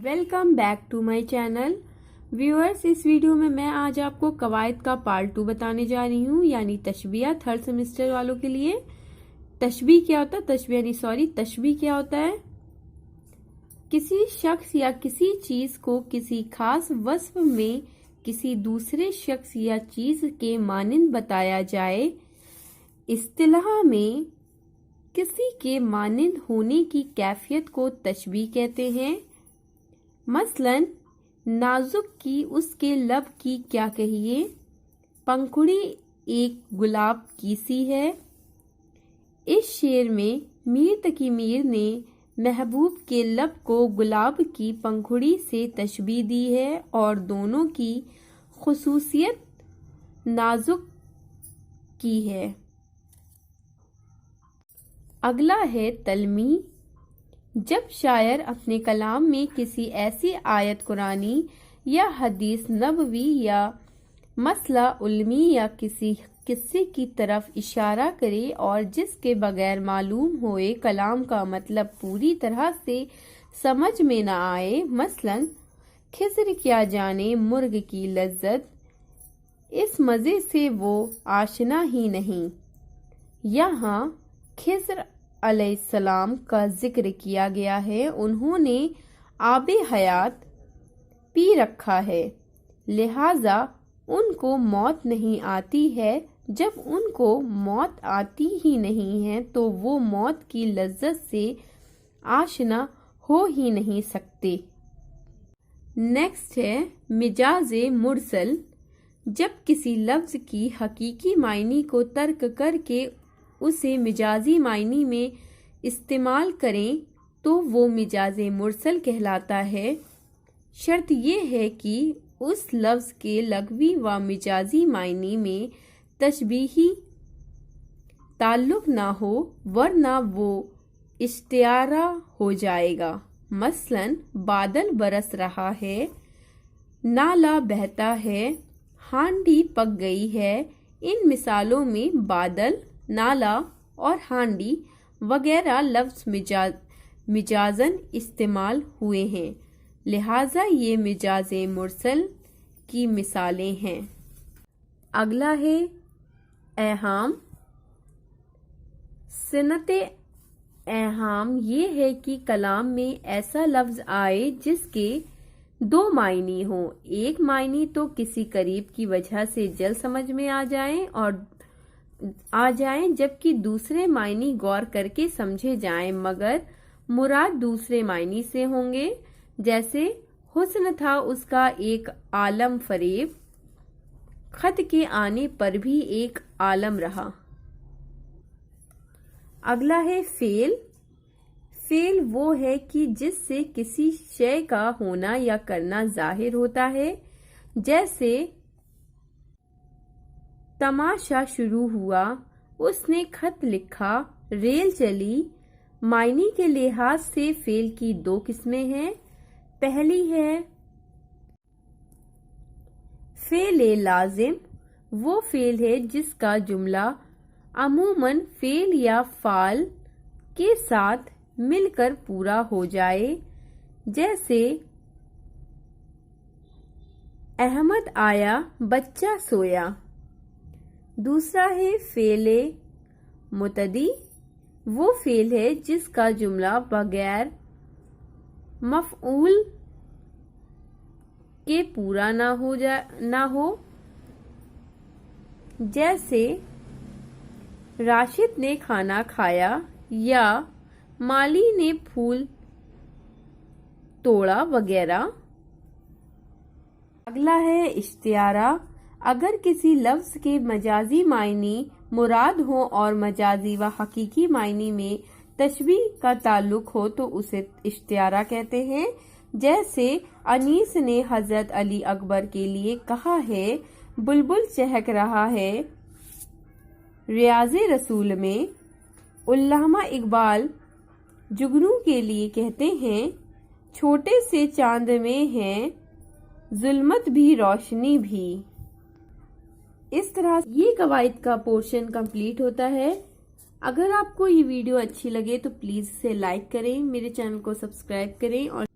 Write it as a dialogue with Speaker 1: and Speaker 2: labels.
Speaker 1: Welcome back to my channel viewers. इस video में मैं आज आपको कवायद का पार्ट 2 बताने जा रही हूँ, यानी तशबीह थर्ड सेमेस्टर वालों के लिए। तशबीह क्या होता है, तशबीह क्या होता है? किसी शख्स या किसी चीज को किसी खास वस्फ में किसी दूसरे शख्स या चीज के मानिंद बताया जाए। इस्तिलाह में किसी के मानिंद होने की कैफियत को तशबीह कहते हैं। मसलन नाजुक की उसके लब की क्या कहिए, पंखुड़ी एक गुलाब की सी है। इस शेर में मीर तकी मीर ने महबूब के लब को गुलाब की पंखुड़ी से तशबीह दी है और दोनों की खुसूसियत नाजुक की है। अगला है तलमी। जब शायर अपने कलाम में किसी ऐसी आयत कुरानी या हदीस नबवी या मसला उल्मी या किसी किस्से की तरफ इशारा करे और जिसके बगैर मालूम होए कलाम का मतलब पूरी तरह से समझ में न आए, मसलन खिज़र क्या जाने मुर्ग की लज्जत, इस मज़े से वो आशना ही नहीं। यहाँ खिज़र अलैहिस्सलाम का जिक्र किया गया है। उन्होंने आबे हयात पी रखा है, लिहाजा उनको मौत नहीं आती है। जब उनको मौत आती ही नहीं है तो वो मौत की लज्जत से आशना हो ही नहीं सकते। नेक्स्ट है मिजाजे मुरसल। जब किसी लफ्ज की हकीकी मायनी को तर्क करके उसे मिजाजी मायनी में इस्तेमाल करें तो वो मिजाजे मुरसल कहलाता है। शर्त ये है कि उस लफ्ज के लग़वी व मिजाजी मायनी में तशबीही ताल्लुक ना हो, वरना वो इश्तियारा हो जाएगा। मसलन बादल बरस रहा है, नाला बहता है, हांडी पक गई है। इन मिसालों में बादल, नाला और हांडी वगैरह लफ्ज मिजाजन इस्तेमाल हुए हैं, लिहाजा ये मिजाजे मुरसल की मिसालें हैं। अगला है एहाम। सिनते एहाम ये है कि कलाम में ऐसा लफ्ज आए जिसके दो मायनी हो। एक मायनी तो किसी करीब की वजह से जल्द समझ में आ जाएं, जबकि दूसरे मायनी गौर करके समझे जाएं, मगर मुराद दूसरे मायनी से होंगे। जैसे हुस्न था उसका एक आलम फरेब, खत के आने पर भी एक आलम रहा। अगला है फेल। फेल वो है कि जिससे किसी शय का होना या करना जाहिर होता है। जैसे तमाशा शुरू हुआ, उसने खत लिखा, रेल चली। मायनी के लिहाज से फेल की दो किस्में हैं। पहली है फेल लाजिम। वो फेल है जिसका जुमला अमूमन फेल या फाल के साथ मिलकर पूरा हो जाए। जैसे अहमद आया, बच्चा सोया। दूसरा है फेले मुतदी। वो फेल है जिसका जुमला बगैर मफऊल के पूरा ना हो। जैसे राशिद ने खाना खाया या माली ने फूल तोड़ा वगैरह। अगला है इश्तियारा। अगर किसी लफ्ज के मजाजी मायनी मुराद हो और मजाजी व हकीकी मायनी में तशबीह का ताल्लुक हो तो उसे इश्तियारा कहते हैं। जैसे अनीस ने हजरत अली अकबर के लिए कहा है, बुलबुल चहक रहा है। रियाज़े रसूल में उल्लामा इकबाल जुगनू के लिए कहते हैं, छोटे से चांद में है जुल्मत भी रोशनी भी। इस तरह ये कवायद का पोर्शन कंप्लीट होता है। अगर आपको ये वीडियो अच्छी लगे तो प्लीज इसे लाइक करें, मेरे चैनल को सब्सक्राइब करें और